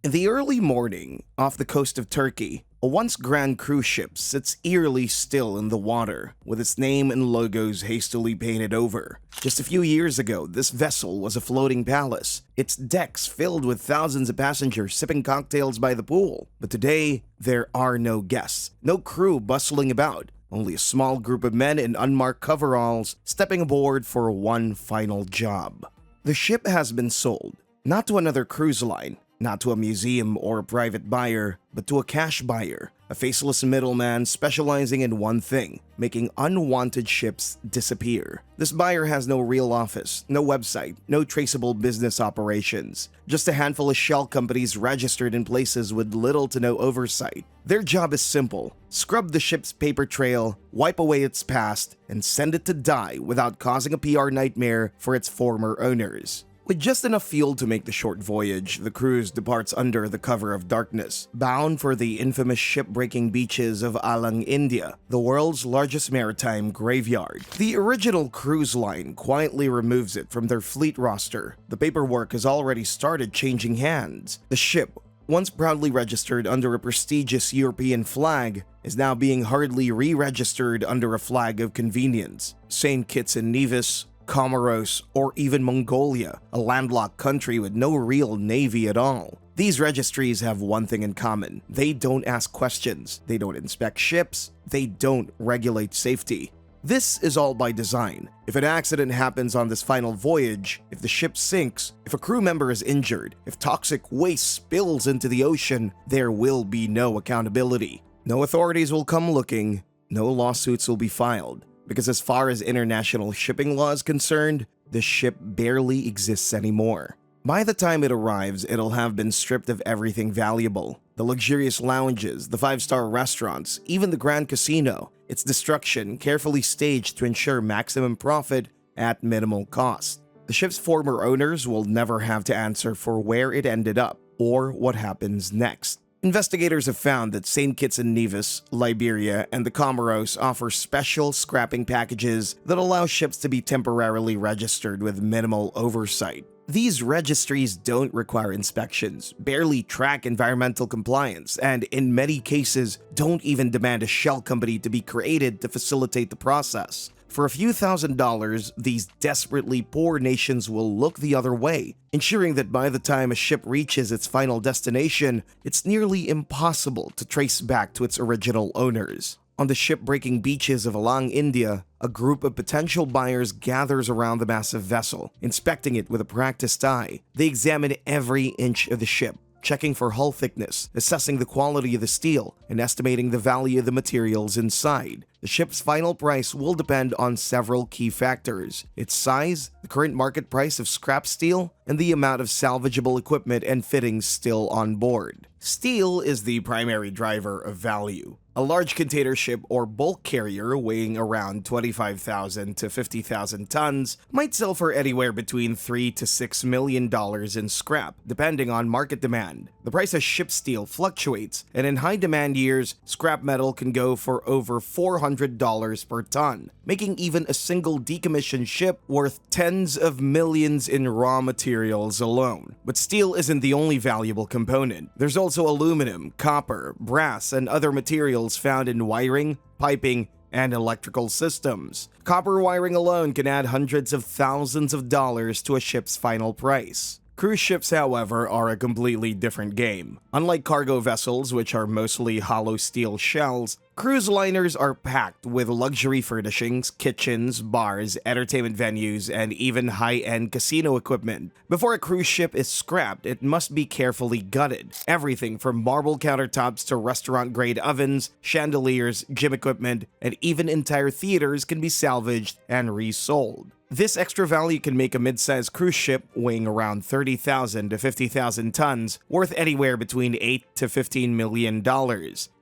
In the early morning, off the coast of Turkey, a once grand cruise ship sits eerily still in the water, with its name and logos hastily painted over. Just a few years ago, this vessel was a floating palace, its decks filled with thousands of passengers sipping cocktails by the pool. But today, there are no guests, no crew bustling about, only a small group of men in unmarked coveralls stepping aboard for one final job. The ship has been sold, not to another cruise line, not to a museum or a private buyer, but to a cash buyer, a faceless middleman specializing in one thing: making unwanted ships disappear. This buyer has no real office, no website, no traceable business operations, just a handful of shell companies registered in places with little to no oversight. Their job is simple: scrub the ship's paper trail, wipe away its past, and send it to die without causing a PR nightmare for its former owners. With just enough fuel to make the short voyage, the cruise departs under the cover of darkness, bound for the infamous shipbreaking beaches of Alang India, the world's largest maritime graveyard. The original cruise line quietly removes it from their fleet roster. The paperwork has already started changing hands. The ship, once proudly registered under a prestigious European flag, is now being hurriedly re-registered under a flag of convenience. St. Kitts and Nevis, Comoros, or even Mongolia, a landlocked country with no real navy at all. These registries have one thing in common: they don't ask questions, they don't inspect ships, they don't regulate safety. This is all by design. If an accident happens on this final voyage, if the ship sinks, if a crew member is injured, if toxic waste spills into the ocean, there will be no accountability. No authorities will come looking, no lawsuits will be filed. Because as far as international shipping law is concerned, the ship barely exists anymore. By the time it arrives, it'll have been stripped of everything valuable: the luxurious lounges, the five-star restaurants, even the Grand Casino. Its destruction carefully staged to ensure maximum profit at minimal cost. The ship's former owners will never have to answer for where it ended up or what happens next. Investigators have found that St. Kitts and Nevis, Liberia, and the Comoros offer special scrapping packages that allow ships to be temporarily registered with minimal oversight. These registries don't require inspections, barely track environmental compliance, and in many cases don't even demand a shell company to be created to facilitate the process. For a few $1,000s, these desperately poor nations will look the other way, ensuring that by the time a ship reaches its final destination, it's nearly impossible to trace back to its original owners. On the shipbreaking beaches of Alang, India, a group of potential buyers gathers around the massive vessel, inspecting it with a practiced eye. They examine every inch of the ship, checking for hull thickness, assessing the quality of the steel, and estimating the value of the materials inside. The ship's final price will depend on several key factors: its size, the current market price of scrap steel, and the amount of salvageable equipment and fittings still on board. Steel is the primary driver of value. A large container ship or bulk carrier weighing around 25,000 to 50,000 tons might sell for anywhere between $3 to $6 million in scrap, depending on market demand. The price of ship steel fluctuates, and in high-demand years, scrap metal can go for over $400 per ton, making even a single decommissioned ship worth tens of millions in raw materials alone. But steel isn't the only valuable component. There's also aluminum, copper, brass, and other materials found in wiring, piping, and electrical systems. Copper wiring alone can add hundreds of thousands of dollars to a ship's final price. Cruise ships, however, are a completely different game. Unlike cargo vessels, which are mostly hollow steel shells, cruise liners are packed with luxury furnishings, kitchens, bars, entertainment venues, and even high-end casino equipment. Before a cruise ship is scrapped, it must be carefully gutted. Everything from marble countertops to restaurant-grade ovens, chandeliers, gym equipment, and even entire theaters can be salvaged and resold. This extra value can make a mid-sized cruise ship weighing around 30,000 to 50,000 tons worth anywhere between $8 to $15 million.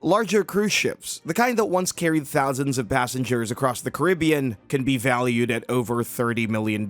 Larger cruise ships, the kind that once carried thousands of passengers across the Caribbean, can be valued at over $30 million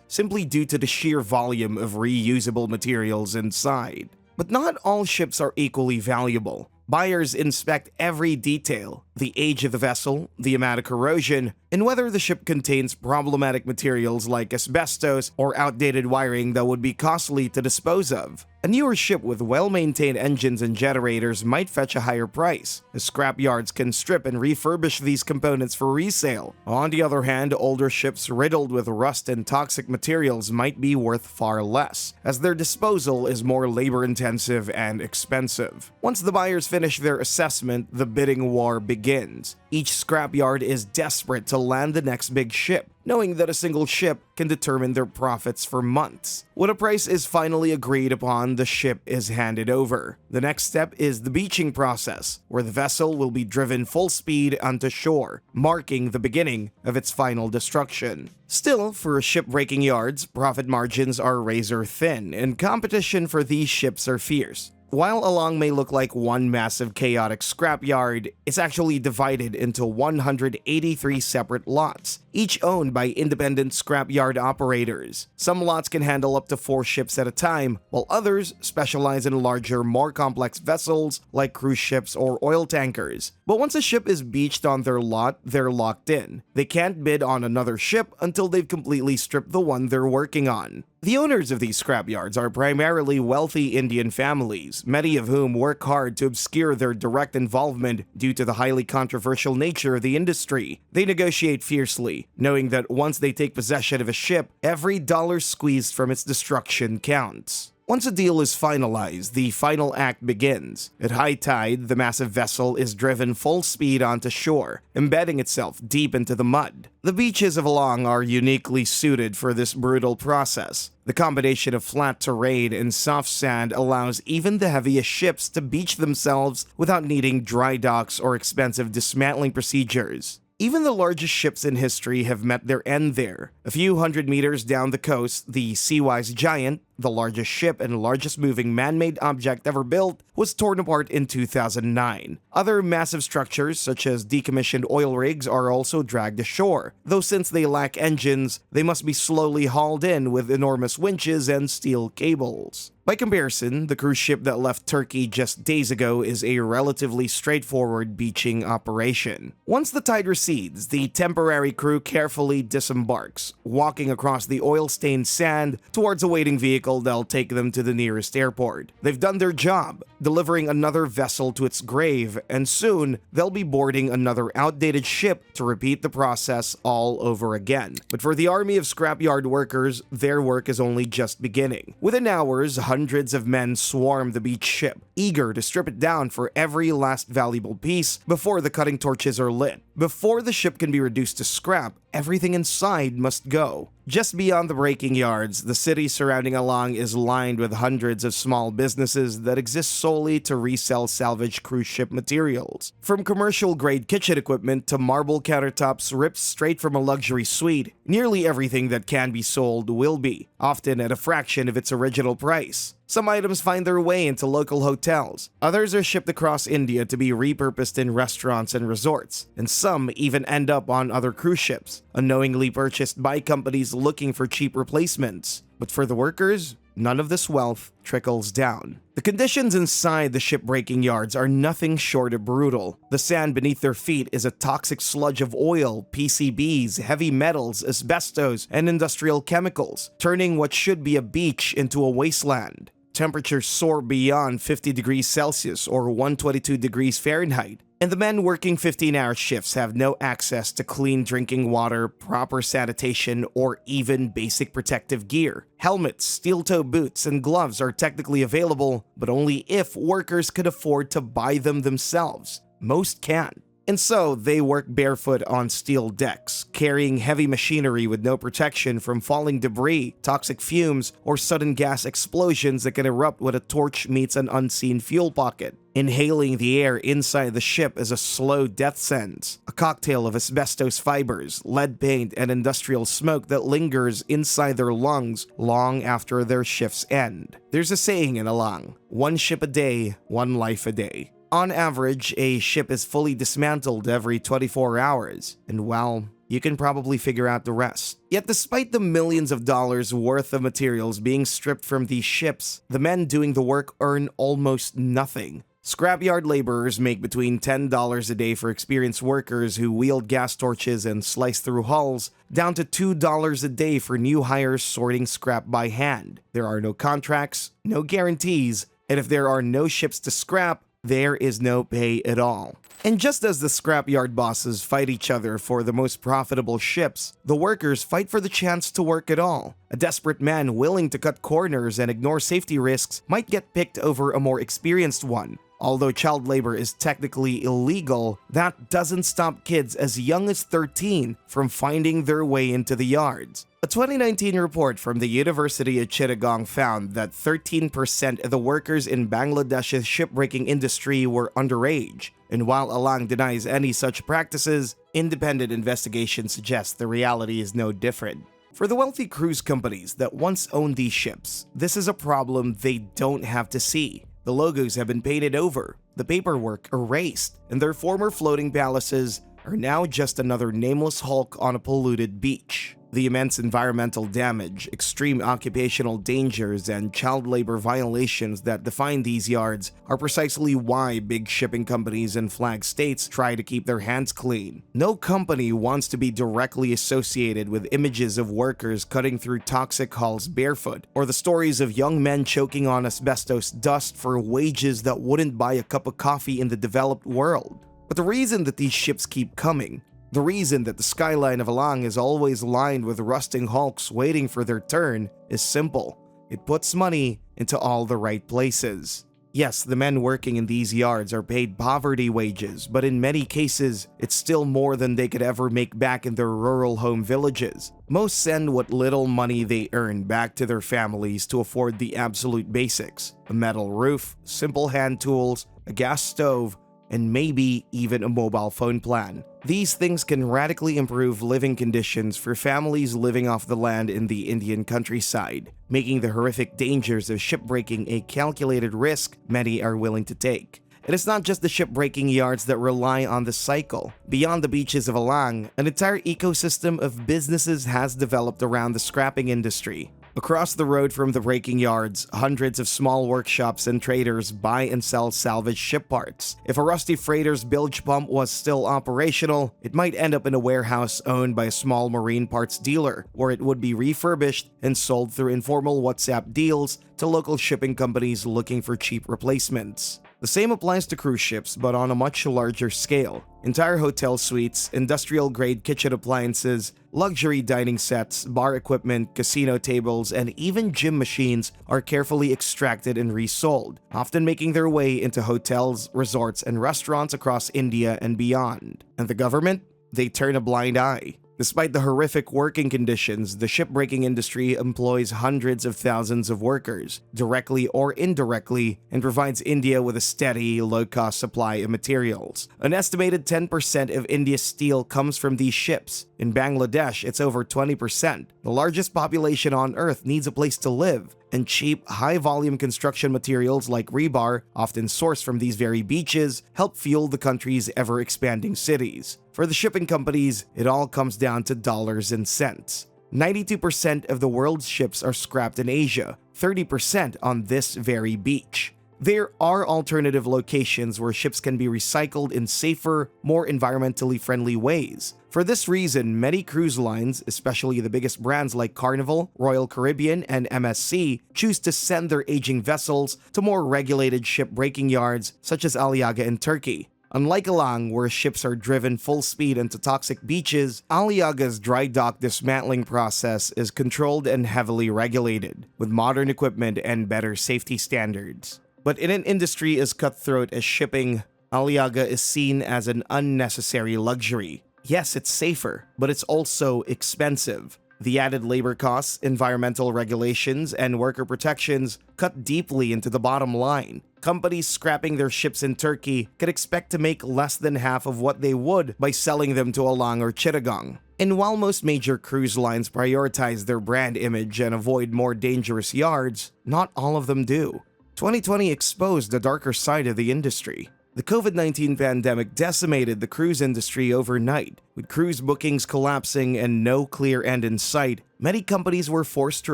simply due to the sheer volume of reusable materials inside. But not all ships are equally valuable. Buyers inspect every detail: the age of the vessel, the amount of corrosion, and whether the ship contains problematic materials like asbestos or outdated wiring that would be costly to dispose of. A newer ship with well-maintained engines and generators might fetch a higher price, as scrapyards can strip and refurbish these components for resale. On the other hand, older ships riddled with rust and toxic materials might be worth far less, as their disposal is more labor-intensive and expensive. Once the buyers finish their assessment, the bidding war begins. Each scrapyard is desperate to land the next big ship, knowing that a single ship can determine their profits for months. When a price is finally agreed upon, the ship is handed over. The next step is the beaching process, where the vessel will be driven full speed onto shore, marking the beginning of its final destruction. Still, for shipbreaking yards, profit margins are razor thin, and competition for these ships are fierce. While Alang may look like one massive chaotic scrapyard, it's actually divided into 183 separate lots, each owned by independent scrapyard operators. Some lots can handle up to 4 ships at a time, while others specialize in larger, more complex vessels like cruise ships or oil tankers. But once a ship is beached on their lot, they're locked in. They can't bid on another ship until they've completely stripped the one they're working on. The owners of these scrapyards are primarily wealthy Indian families, many of whom work hard to obscure their direct involvement due to the highly controversial nature of the industry. They negotiate fiercely, knowing that once they take possession of a ship, every dollar squeezed from its destruction counts. Once a deal is finalized, the final act begins. At high tide, the massive vessel is driven full speed onto shore, embedding itself deep into the mud. The beaches of Alang are uniquely suited for this brutal process. The combination of flat terrain and soft sand allows even the heaviest ships to beach themselves without needing dry docks or expensive dismantling procedures. Even the largest ships in history have met their end there. A few hundred meters down the coast, the Seawise Giant, the largest ship and largest moving man-made object ever built, was torn apart in 2009. Other massive structures, such as decommissioned oil rigs, are also dragged ashore, though since they lack engines, they must be slowly hauled in with enormous winches and steel cables. By comparison, the cruise ship that left Turkey just days ago is a relatively straightforward beaching operation. Once the tide recedes, the temporary crew carefully disembarks, walking across the oil-stained sand towards a waiting vehicle that'll take them to the nearest airport. They've done their job, delivering another vessel to its grave, and soon they'll be boarding another outdated ship to repeat the process all over again. But for the army of scrapyard workers, their work is only just beginning. Within hours, hundreds of men swarm the beach ship, eager to strip it down for every last valuable piece before the cutting torches are lit. Before the ship can be reduced to scrap, everything inside must go. Just beyond the breaking yards, the city surrounding Alang is lined with hundreds of small businesses that exist solely to resell salvaged cruise ship materials. From commercial-grade kitchen equipment to marble countertops ripped straight from a luxury suite, nearly everything that can be sold will be, often at a fraction of its original price. Some items find their way into local hotels, others are shipped across India to be repurposed in restaurants and resorts, and some even end up on other cruise ships, unknowingly purchased by companies looking for cheap replacements. But for the workers, none of this wealth trickles down. The conditions inside the shipbreaking yards are nothing short of brutal. The sand beneath their feet is a toxic sludge of oil, PCBs, heavy metals, asbestos, and industrial chemicals, turning what should be a beach into a wasteland. Temperatures soar beyond 50 degrees Celsius or 122 degrees Fahrenheit, and the men working 15-hour shifts have no access to clean drinking water, proper sanitation, or even basic protective gear. Helmets, steel-toe boots, and gloves are technically available, but only if workers could afford to buy them themselves. Most can't. And so, they work barefoot on steel decks, carrying heavy machinery with no protection from falling debris, toxic fumes, or sudden gas explosions that can erupt when a torch meets an unseen fuel pocket. Inhaling the air inside the ship is a slow death sentence, a cocktail of asbestos fibers, lead paint, and industrial smoke that lingers inside their lungs long after their shifts end. There's a saying in Alang, "One ship a day, one life a day." On average, a ship is fully dismantled every 24 hours, and well, you can probably figure out the rest. Yet despite the millions of dollars worth of materials being stripped from these ships, the men doing the work earn almost nothing. Scrapyard laborers make between $10 a day for experienced workers who wield gas torches and slice through hulls, down to $2 a day for new hires sorting scrap by hand. There are no contracts, no guarantees, and if there are no ships to scrap, there is no pay at all. And just as the scrapyard bosses fight each other for the most profitable ships, the workers fight for the chance to work at all. A desperate man willing to cut corners and ignore safety risks might get picked over a more experienced one. Although child labor is technically illegal, that doesn't stop kids as young as 13 from finding their way into the yards. A 2019 report from the University of Chittagong found that 13% of the workers in Bangladesh's shipbreaking industry were underage. And while Alang denies any such practices, independent investigations suggest the reality is no different. For the wealthy cruise companies that once owned these ships, this is a problem they don't have to see. The logos have been painted over, the paperwork erased, and their former floating palaces are now just another nameless hulk on a polluted beach. The immense environmental damage, extreme occupational dangers, and child labor violations that define these yards are precisely why big shipping companies and flag states try to keep their hands clean. No company wants to be directly associated with images of workers cutting through toxic hulls barefoot, or the stories of young men choking on asbestos dust for wages that wouldn't buy a cup of coffee in the developed world. But the reason that these ships keep coming, the reason that the skyline of Alang is always lined with rusting hulks waiting for their turn is simple. It puts money into all the right places. Yes, the men working in these yards are paid poverty wages, but in many cases, it's still more than they could ever make back in their rural home villages. Most send what little money they earn back to their families to afford the absolute basics: a metal roof, simple hand tools, a gas stove, and maybe even a mobile phone plan. These things can radically improve living conditions for families living off the land in the Indian countryside, making the horrific dangers of shipbreaking a calculated risk many are willing to take. It is not just the shipbreaking yards that rely on this cycle. Beyond the beaches of Alang, an entire ecosystem of businesses has developed around the scrapping industry. Across the road from the breaking yards, hundreds of small workshops and traders buy and sell salvaged ship parts. If a rusty freighter's bilge pump was still operational, it might end up in a warehouse owned by a small marine parts dealer, where it would be refurbished and sold through informal WhatsApp deals to local shipping companies looking for cheap replacements. The same applies to cruise ships, but on a much larger scale. Entire hotel suites, industrial-grade kitchen appliances, luxury dining sets, bar equipment, casino tables, and even gym machines are carefully extracted and resold, often making their way into hotels, resorts, and restaurants across India and beyond. And the government? They turn a blind eye. Despite the horrific working conditions, the shipbreaking industry employs hundreds of thousands of workers, directly or indirectly, and provides India with a steady, low-cost supply of materials. An estimated 10% of India's steel comes from these ships. In Bangladesh, it's over 20%. The largest population on Earth needs a place to live, and cheap, high-volume construction materials like rebar, often sourced from these very beaches, help fuel the country's ever-expanding cities. For the shipping companies, it all comes down to dollars and cents. 92% of the world's ships are scrapped in Asia, 30% on this very beach. There are alternative locations where ships can be recycled in safer, more environmentally friendly ways. For this reason, many cruise lines, especially the biggest brands like Carnival, Royal Caribbean, and MSC, choose to send their aging vessels to more regulated ship-breaking yards such as Aliaga in Turkey. Unlike Alang, where ships are driven full speed into toxic beaches, Aliaga's dry dock dismantling process is controlled and heavily regulated, with modern equipment and better safety standards. But in an industry as cutthroat as shipping, Aliaga is seen as an unnecessary luxury. Yes, it's safer, but it's also expensive. The added labor costs, environmental regulations, and worker protections cut deeply into the bottom line. Companies scrapping their ships in Turkey could expect to make less than half of what they would by selling them to Alang or Chittagong. And while most major cruise lines prioritize their brand image and avoid more dangerous yards, not all of them do. 2020 exposed the darker side of the industry. The COVID-19 pandemic decimated the cruise industry overnight. With cruise bookings collapsing and no clear end in sight, many companies were forced to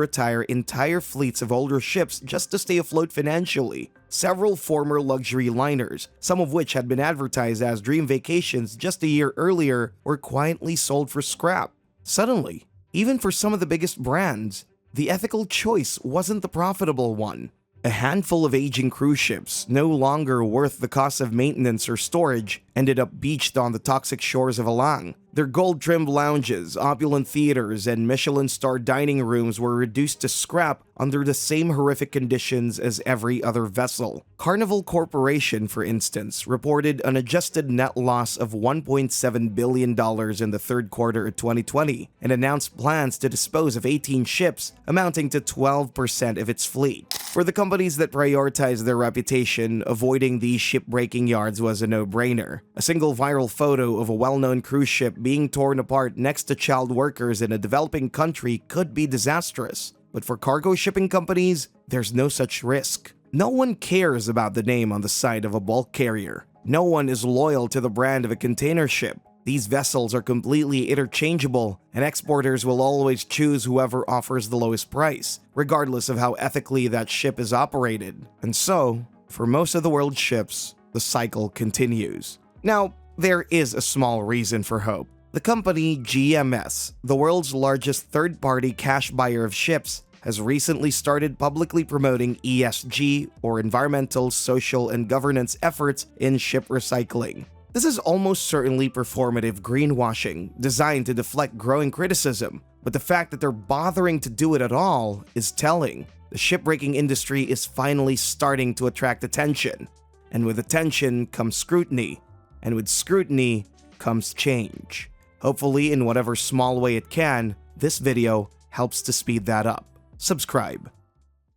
retire entire fleets of older ships just to stay afloat financially. Several former luxury liners, some of which had been advertised as dream vacations just a year earlier, were quietly sold for scrap. Suddenly, even for some of the biggest brands, the ethical choice wasn't the profitable one. A handful of aging cruise ships, no longer worth the cost of maintenance or storage, ended up beached on the toxic shores of Alang. Their gold-trimmed lounges, opulent theaters, and Michelin-starred dining rooms were reduced to scrap under the same horrific conditions as every other vessel. Carnival Corporation, for instance, reported an adjusted net loss of $1.7 billion in the third quarter of 2020 and announced plans to dispose of 18 ships, amounting to 12% of its fleet. For the companies that prioritize their reputation, avoiding these shipbreaking yards was a no-brainer. A single viral photo of a well-known cruise ship being torn apart next to child workers in a developing country could be disastrous. But for cargo shipping companies, there's no such risk. No one cares about the name on the side of a bulk carrier. No one is loyal to the brand of a container ship. These vessels are completely interchangeable, and exporters will always choose whoever offers the lowest price, regardless of how ethically that ship is operated. And so, for most of the world's ships, the cycle continues. Now, there is a small reason for hope. The company GMS, the world's largest third-party cash buyer of ships, has recently started publicly promoting ESG, or environmental, social, and governance efforts in ship recycling. This is almost certainly performative greenwashing, designed to deflect growing criticism, but the fact that they're bothering to do it at all is telling. The shipbreaking industry is finally starting to attract attention, and with attention comes scrutiny, and with scrutiny comes change. Hopefully, in whatever small way it can, this video helps to speed that up. Subscribe.